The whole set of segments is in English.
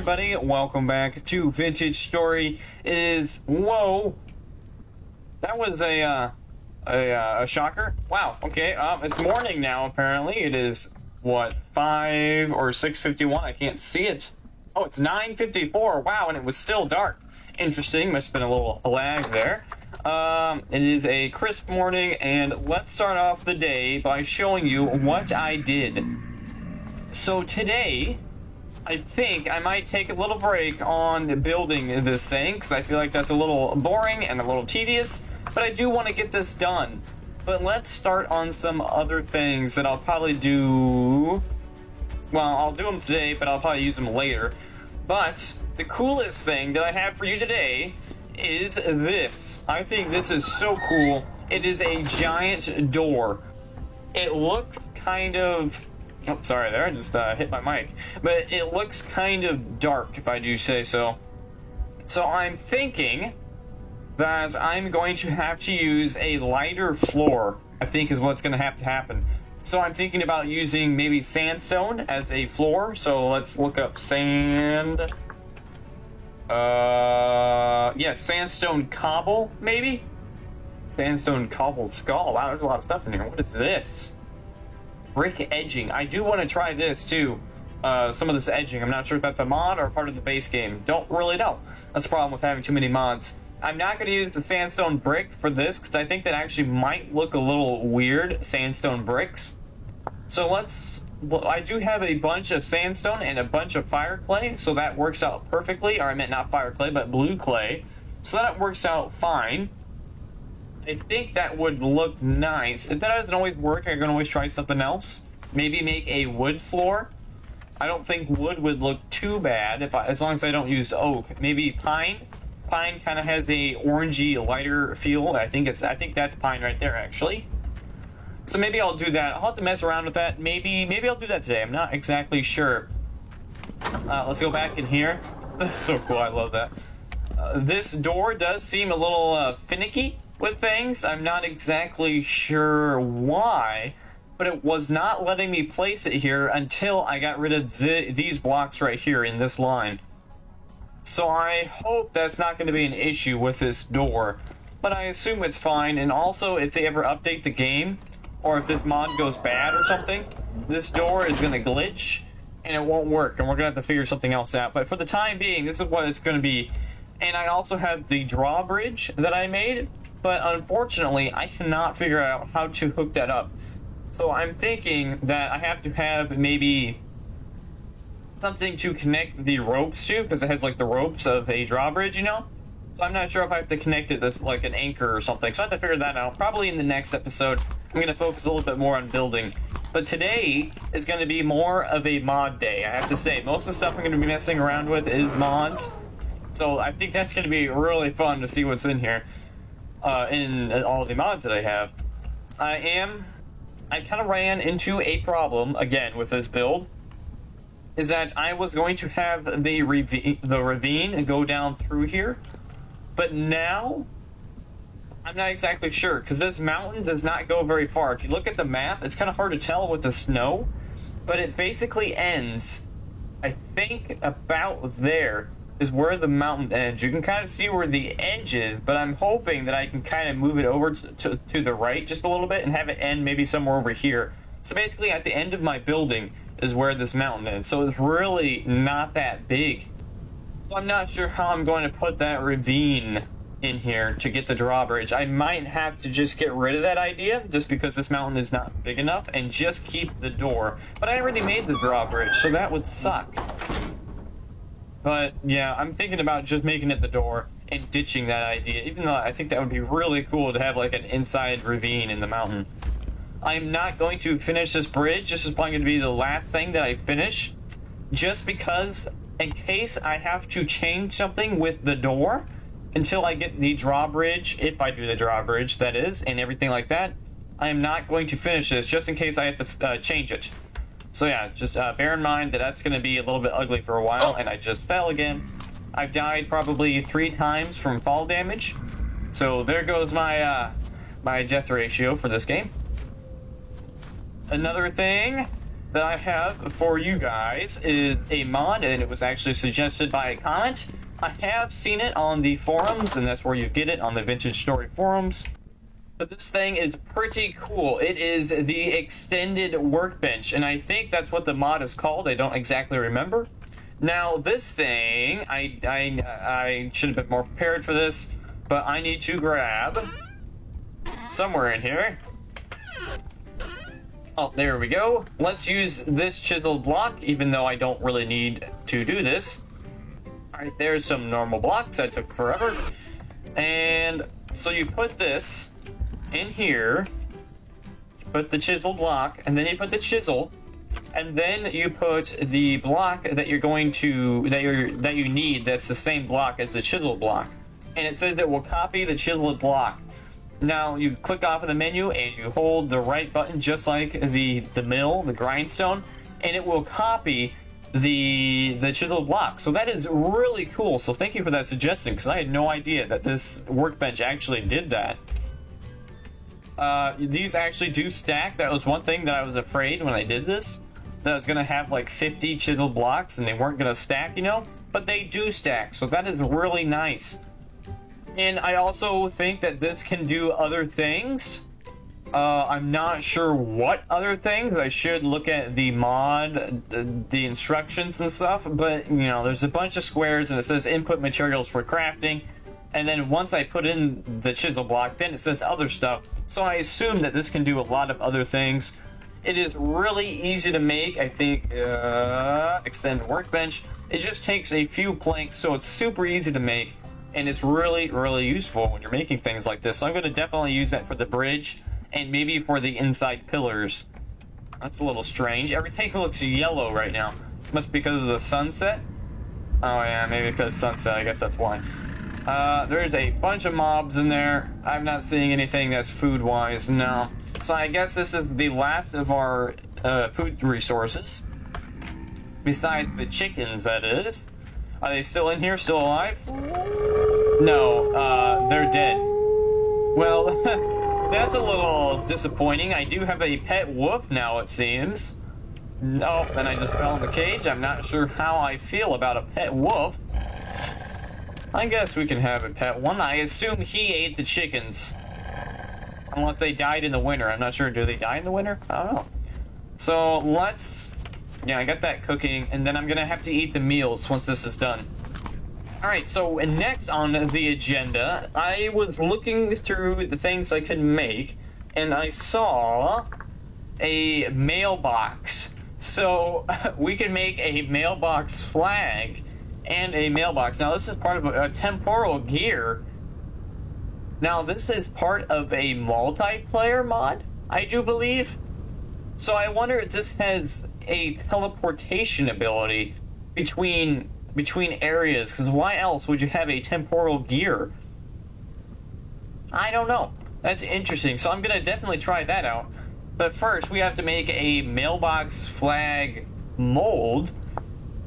everybody, welcome back to Vintage Story. It is, whoa, that was a shocker. Wow, okay, it's morning now apparently. It is, what, 5 or 6:51, I can't see it. Oh, it's 9:54, wow, and it was still dark. Interesting, must have been a little lag there. It is a crisp morning, and let's start off the day by showing you what I did. So today, I think I might take a little break on building this thing, because I feel like that's a little boring and a little tedious, but I do want to get this done. But let's start on some other things that I'll probably do. Well, I'll do them today, but I'll probably use them later. But the coolest thing that I have for you today is this. I think this is so cool. It is a giant door. It looks kind of... Oh, sorry there, I just hit my mic. But it looks kind of dark, if I do say so. So I'm thinking that I'm going to have to use a lighter floor, I think is what's going to have to happen. So I'm thinking about using maybe sandstone as a floor. So let's look up sand. Yeah, sandstone cobble, maybe? Sandstone cobbled skull. Wow, there's a lot of stuff in here. What is this? Brick edging. I do want to try this too. Some of this edging. I'm not sure if that's a mod or part of the base game. Don't really know. That's the problem with having too many mods. I'm not going to use the sandstone brick for this because I think that actually might look a little weird, sandstone bricks. So let's... Well, I do have a bunch of sandstone and a bunch of fire clay, so that works out perfectly. Or I meant not fire clay, but blue clay. So that works out fine. I think that would look nice. If that doesn't always work, I can always try something else. Maybe make a wood floor. I don't think wood would look too bad as long as I don't use oak. Maybe pine. Pine kind of has a orangey, lighter feel. I think that's pine right there, actually. So maybe I'll do that. I'll have to mess around with that. Maybe I'll do that today. I'm not exactly sure. Let's go back in here. That's so cool. I love that. This door does seem a little finicky with things. I'm not exactly sure why, but it was not letting me place it here until I got rid of these blocks right here in this line. So I hope that's not going to be an issue with this door, but I assume it's fine. And also, if they ever update the game, or if this mod goes bad or something, this door is going to glitch and it won't work, and we're going to have to figure something else out. But for the time being, this is what it's going to be. And I also have the drawbridge that I made, but unfortunately, I cannot figure out how to hook that up. So I'm thinking that I have to have maybe something to connect the ropes to, because it has like the ropes of a drawbridge, you know? So I'm not sure if I have to connect it to like an anchor or something. So I have to figure that out. Probably in the next episode, I'm going to focus a little bit more on building. But today is going to be more of a mod day, I have to say. Most of the stuff I'm going to be messing around with is mods. So I think that's going to be really fun to see what's in here. In all the mods that I have. I kind of ran into a problem, again, with this build. Is that I was going to have the ravine go down through here. But now, I'm not exactly sure, because this mountain does not go very far. If you look at the map, it's kind of hard to tell with the snow, but it basically ends, I think, about there is where the mountain ends. You can kind of see where the edge is, but I'm hoping that I can kind of move it over to the right just a little bit and have it end maybe somewhere over here. So basically, at the end of my building is where this mountain ends, so it's really not that big. So I'm not sure how I'm going to put that ravine in here to get the drawbridge. I might have to just get rid of that idea just because this mountain is not big enough and just keep the door. But I already made the drawbridge, so that would suck. But yeah, I'm thinking about just making it the door and ditching that idea, even though I think that would be really cool to have like an inside ravine in the mountain. I'm not going to finish this bridge. This is probably going to be the last thing that I finish, just because in case I have to change something with the door until I get the drawbridge, if I do the drawbridge, that is, and everything like that, I am not going to finish this just in case I have to change it. So yeah, just bear in mind that that's going to be a little bit ugly for a while, and I just fell again. I've died probably 3 times from fall damage, so there goes my my death ratio for this game. Another thing that I have for you guys is a mod, and it was actually suggested by a comment. I have seen it on the forums, and that's where you get it, on the Vintage Story forums. But this thing is pretty cool. It is the extended workbench, and I think that's what the mod is called. I don't exactly remember. Now, this thing, I should have been more prepared for this, but I need to grab somewhere in here. Oh, there we go. Let's use this chiseled block, even though I don't really need to do this. Alright, there's some normal blocks. That took forever. And so you put this in here, put the chiseled block, and then you put the chisel, and then you put the block that you're going to, that you need, that's the same block as the chiseled block. And it says it will copy the chiseled block. Now, you click off of the menu and you hold the right button just like the mill, the grindstone, and it will copy the chiseled block. So that is really cool. So thank you for that suggestion, because I had no idea that this workbench actually did that. These actually do stack. That was one thing that I was afraid when I did this, that I was going to have like 50 chiseled blocks and they weren't going to stack, you know? But they do stack, so that is really nice. And I also think that this can do other things. I'm not sure what other things. I should look at the mod, the instructions and stuff. But, you know, there's a bunch of squares and it says input materials for crafting. And then once I put in the chisel block, then it says other stuff. So I assume that this can do a lot of other things. It is really easy to make. I think, extend workbench. It just takes a few planks, so it's super easy to make. And it's really, really useful when you're making things like this. So I'm going to definitely use that for the bridge and maybe for the inside pillars. That's a little strange. Everything looks yellow right now. Must be because of the sunset. Oh yeah, maybe because sunset. I guess that's why. There's a bunch of mobs in there. I'm not seeing anything that's food-wise, no. So I guess this is the last of our food resources. Besides the chickens, that is. Are they still in here, still alive? No, they're dead. Well, that's a little disappointing. I do have a pet wolf now, it seems. Oh, and I just fell in the cage. I'm not sure how I feel about a pet wolf. I guess we can have a pet one. I assume he ate the chickens. Unless they died in the winter. I'm not sure. Do they die in the winter? I don't know. So, let's... Yeah, I got that cooking, and then I'm gonna have to eat the meals once this is done. Alright, so next on the agenda, I was looking through the things I could make, and I saw a mailbox. So, we can make a mailbox flag and a mailbox. Now, this is part of a temporal gear. Now, this is part of a multiplayer mod, I do believe. So I wonder if this has a teleportation ability between areas, because why else would you have a temporal gear? I don't know. That's interesting. So I'm going to definitely try that out. But first, we have to make a mailbox flag mold.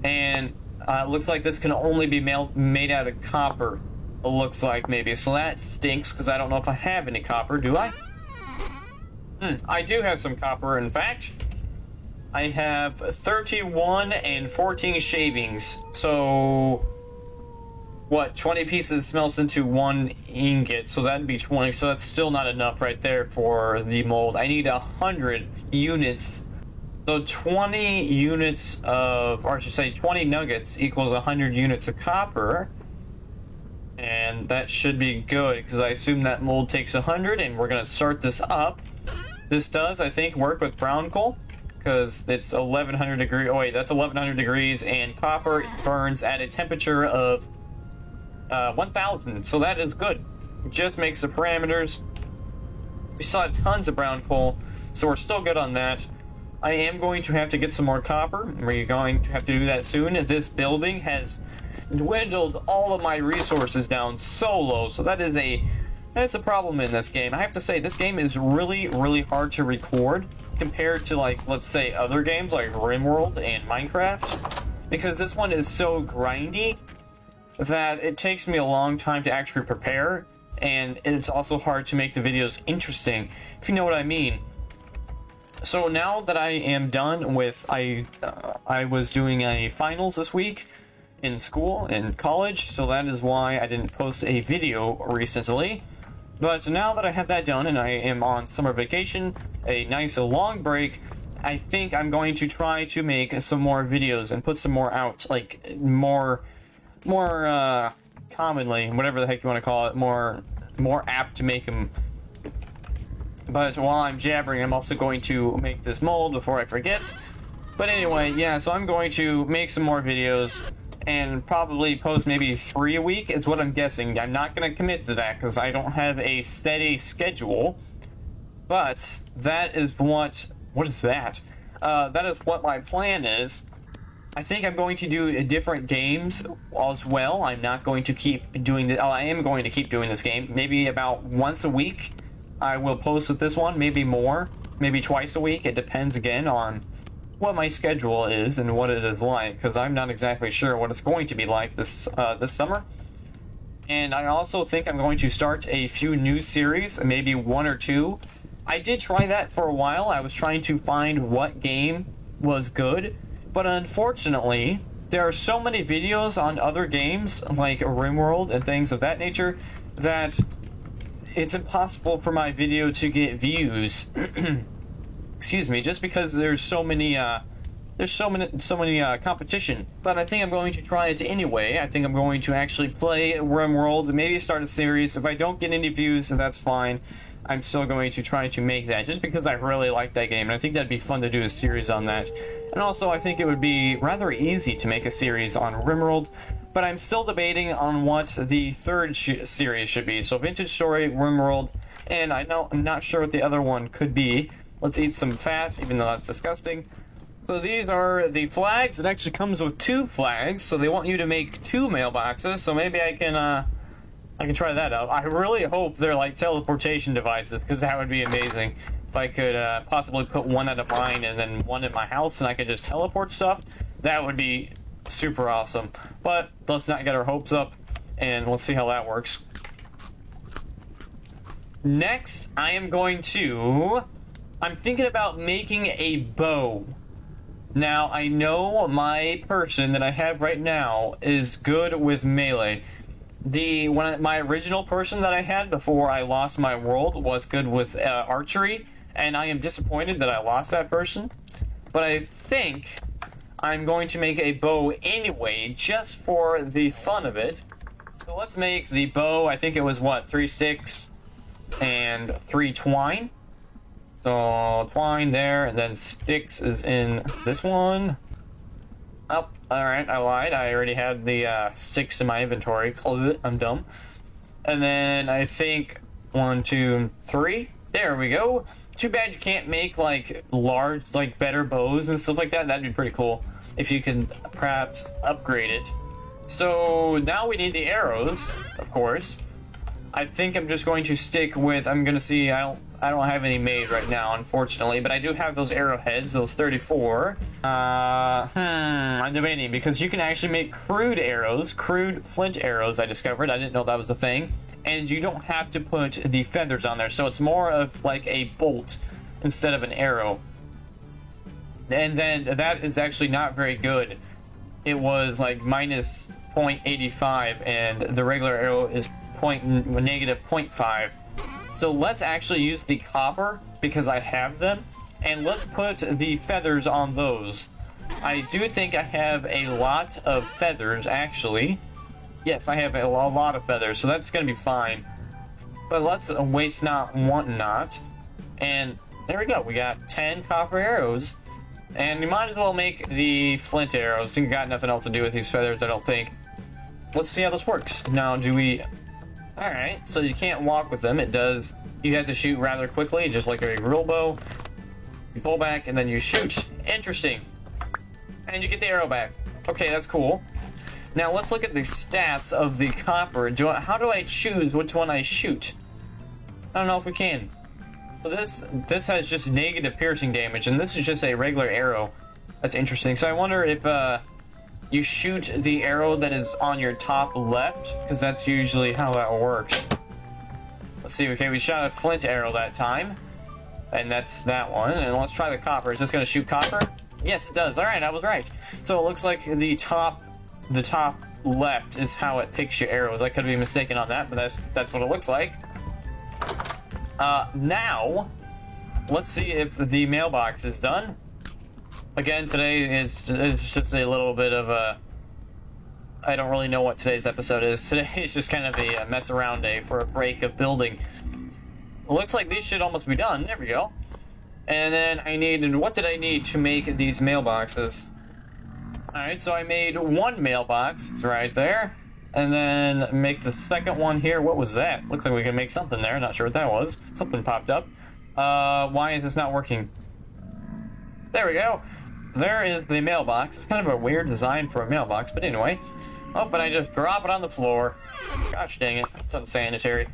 And it looks like this can only be made out of copper. It looks like, maybe. So that stinks, because I don't know if I have any copper. Do I? I do have some copper, in fact. I have 31 and 14 shavings. So, what, 20 pieces smelts into 1 ingot, so that'd be 20. So that's still not enough right there for the mold. I need 100 units. So 20 units of, or I should say 20 nuggets equals 100 units of copper. And that should be good, because I assume that mold takes 100, and we're going to start this up. This does, I think, work with brown coal, because it's 1100 degrees. Oh wait, that's 1100 degrees, and copper burns at a temperature of 1000, so that is good. It just makes the parameters. We still have tons of brown coal, so we're still good on that. I am going to have to get some more copper. We're going to have to do that soon. This building has dwindled all of my resources down so low, so that's a problem in this game. I have to say, this game is really, really hard to record compared to, like, let's say other games like RimWorld and Minecraft, because this one is so grindy that it takes me a long time to actually prepare, and it's also hard to make the videos interesting, if you know what I mean. So now that I am done with, I was doing a finals this week in school, in college, so that is why I didn't post a video recently. But now that I have that done and I am on summer vacation, a nice long break, I think I'm going to try to make some more videos and put some more out, like more commonly, whatever the heck you want to call it, more apt to make them. But while I'm jabbering, I'm also going to make this mold before I forget. But anyway, yeah, so I'm going to make some more videos and probably post maybe 3 a week is what I'm guessing. I'm not going to commit to that because I don't have a steady schedule. But that is what is that? That is what my plan is. I think I'm going to do different games as well. I'm not going to keep doing this. I am going to keep doing this game. Maybe about once a week I will post with this one. Maybe more. Maybe twice a week. It depends again on what my schedule is and what it is like, because I'm not exactly sure what it's going to be like this summer. And I also think I'm going to start a few new series, maybe 1 or 2. I did try that for a while. I was trying to find what game was good, but unfortunately, there are so many videos on other games, like RimWorld and things of that nature, that it's impossible for my video to get views. Excuse me, just because there's so many competition. But I think I'm going to try it anyway. I think I'm going to actually play RimWorld, maybe start a series. If I don't get any views, that's fine. I'm still going to try to make that, just because I really like that game, and I think that'd be fun to do a series on that. And also, I think it would be rather easy to make a series on RimWorld, but I'm still debating on what the third series should be. So Vintage Story, RimWorld, and I'm not sure what the other one could be. Let's eat some fat, even though that's disgusting. So these are the flags. It actually comes with 2 flags, so they want you to make 2 mailboxes, so maybe I can try that out. I really hope they're like teleportation devices, because that would be amazing. If I could possibly put one at mine and then one at my house and I could just teleport stuff, that would be super awesome. But let's not get our hopes up, and we'll see how that works. Next, I'm thinking about making a bow. Now, I know my person that I have right now is good with melee. My original person that I had before I lost my world was good with archery, and I am disappointed that I lost that person. But I think I'm going to make a bow anyway, just for the fun of it. So let's make the bow. I think it was, 3 sticks and 3 twine. So twine there, and then sticks is in this one. Oh, alright, I lied. I already had the sticks in my inventory. I'm dumb. And then I think 1, 2, 3. There we go. Too bad you can't make like large, like better bows and stuff like that. That'd be pretty cool if you can perhaps upgrade it. So now we need the arrows, of course. I think I'm just going to stick with, I'm gonna see, I don't have any made right now, unfortunately, but I do have those arrowheads, those 34. I'm debating, because you can actually make crude arrows, crude flint arrows, I discovered. I didn't know that was a thing. And you don't have to put the feathers on there, so it's more of like a bolt instead of an arrow. And then that is actually not very good. It was like minus 0.85, and the regular arrow is negative 0.5. So let's actually use the copper, because I have them, and let's put the feathers on those. I do think I have a lot of feathers, actually. Yes, I have a lot of feathers, so that's going to be fine. But let's waste not, want not. And there we go, we got 10 copper arrows. And you might as well make the flint arrows. You got nothing else to do with these feathers, I don't think. Let's see how this works. Now, do we... Alright, so you can't walk with them. It does... You have to shoot rather quickly, just like a real bow. You pull back, and then you shoot. Interesting. And you get the arrow back. Okay, that's cool. Now, let's look at the stats of the copper. How do I choose which one I shoot? I don't know if we can. So this has just negative piercing damage, and this is just a regular arrow. That's interesting. So I wonder if you shoot the arrow that is on your top left, because that's usually how that works. Let's see. Okay, we shot a flint arrow that time. And that's that one. And let's try the copper. Is this going to shoot copper? Yes, it does. All right, I was right. So it looks like the top left is how it picks your arrows. I could be mistaken on that, but that's what it looks like. Now, let's see if the mailbox is done. Again, today it's just a little bit of a... I don't really know what today's episode is. Today is just kind of a mess around day for a break of building. It looks like these should almost be done. There we go. And then I needed... What did I need to make these mailboxes? Alright, so I made one mailbox. It's right there. And then make the second one here. What was that? Looks like we can make something there. Not sure what that was. Something popped up. Why is this not working? There we go. There is the mailbox. It's kind of a weird design for a mailbox, but anyway. Oh, but I just drop it on the floor. Gosh dang it. It's unsanitary.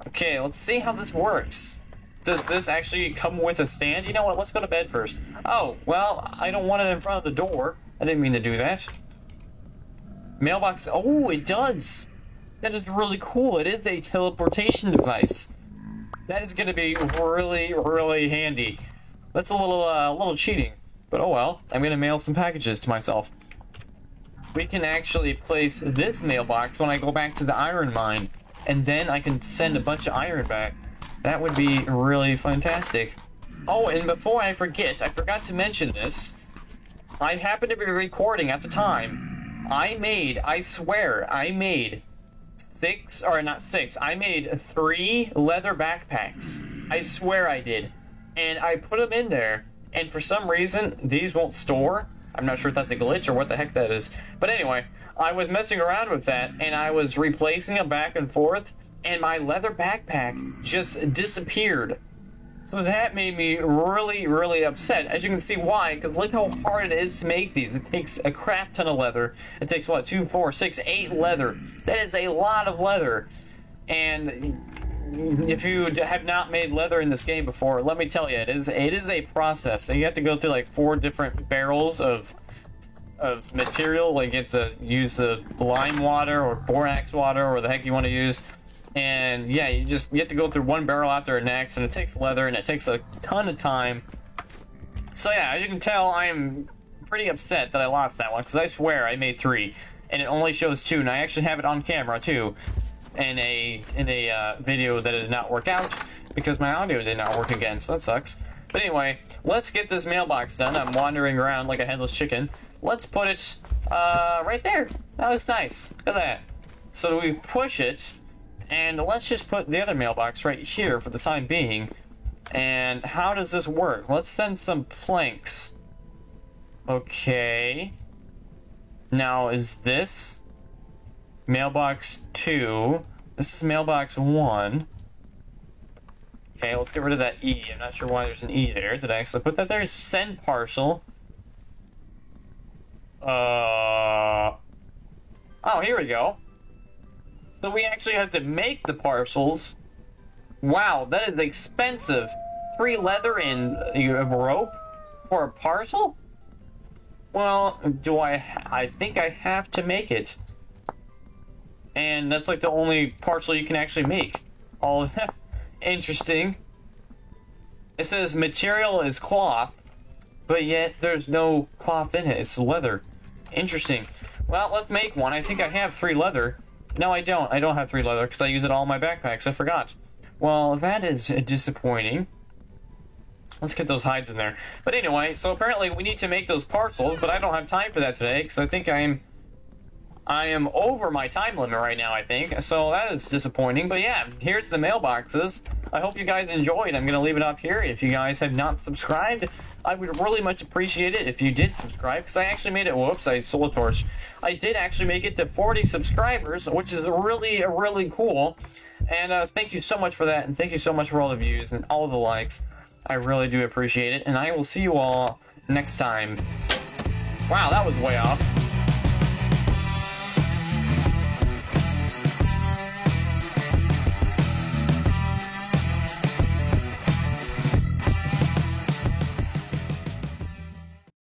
Okay, let's see how this works. Does this actually come with a stand? You know what? Let's go to bed first. Oh, well, I don't want it in front of the door. I didn't mean to do that. Mailbox. Oh, it does. That is really cool. It is a teleportation device. That is going to be really, really handy. That's a little cheating. But oh well. I'm going to mail some packages to myself. We can actually place this mailbox when I go back to the iron mine. And then I can send a bunch of iron back. That would be really fantastic. Oh, and before I forget, I forgot to mention this. I happened to be recording at the time. I swear, I made 3 leather backpacks. I swear I did. And I put them in there. And for some reason, these won't store. I'm not sure if that's a glitch or what the heck that is. But anyway, I was messing around with that, and I was replacing them back and forth, and my leather backpack just disappeared. So that made me really, really upset. As you can see why, because look how hard it is to make these. It takes a crap ton of leather. It takes, what, 2, 4, 6, 8 leather. That is a lot of leather. And if you have not made leather in this game before, let me tell you, it is a process. So you have to go through like 4 different barrels of material. Like you have to use the lime water or borax water or the heck you want to use. And yeah, you have to go through one barrel after the next, and it takes leather and it takes a ton of time. So yeah, as you can tell, I am pretty upset that I lost that one, because I swear I made 3 and it only shows 2, and I actually have it on camera too. In a video that did not work out because my audio did not work again, so that sucks. But anyway, let's get this mailbox done. I'm wandering around like a headless chicken. Let's put it right there. That looks nice. Look at that. So we push it, and let's just put the other mailbox right here for the time being. And how does this work? Let's send some planks. Okay. Now, is this mailbox 2? This is mailbox 1. Okay, let's get rid of that E. I'm not sure why there's an E there. Did I actually put that there? Send parcel. Oh, here we go. So we actually have to make the parcels. Wow, that is expensive. 3 leather and rope for a parcel? Well, I think I have to make it. And that's like the only parcel you can actually make. All of that. Interesting. It says material is cloth, but yet there's no cloth in it. It's leather. Interesting. Well, let's make one. I think I have 3 leather. No, I don't. I don't have 3 leather because I use it all in my backpacks. I forgot. Well, that is disappointing. Let's get those hides in there. But anyway, so apparently we need to make those parcels, but I don't have time for that today because I think I am over my time limit right now, I think. So that is disappointing. But yeah, here's the mailboxes. I hope you guys enjoyed. I'm going to leave it off here. If you guys have not subscribed, I would really much appreciate it if you did subscribe, because I actually made it. Whoops, I stole a torch. I did actually make it to 40 subscribers, which is really, really cool. And thank you so much for that. And thank you so much for all the views and all the likes. I really do appreciate it. And I will see you all next time. Wow, that was way off.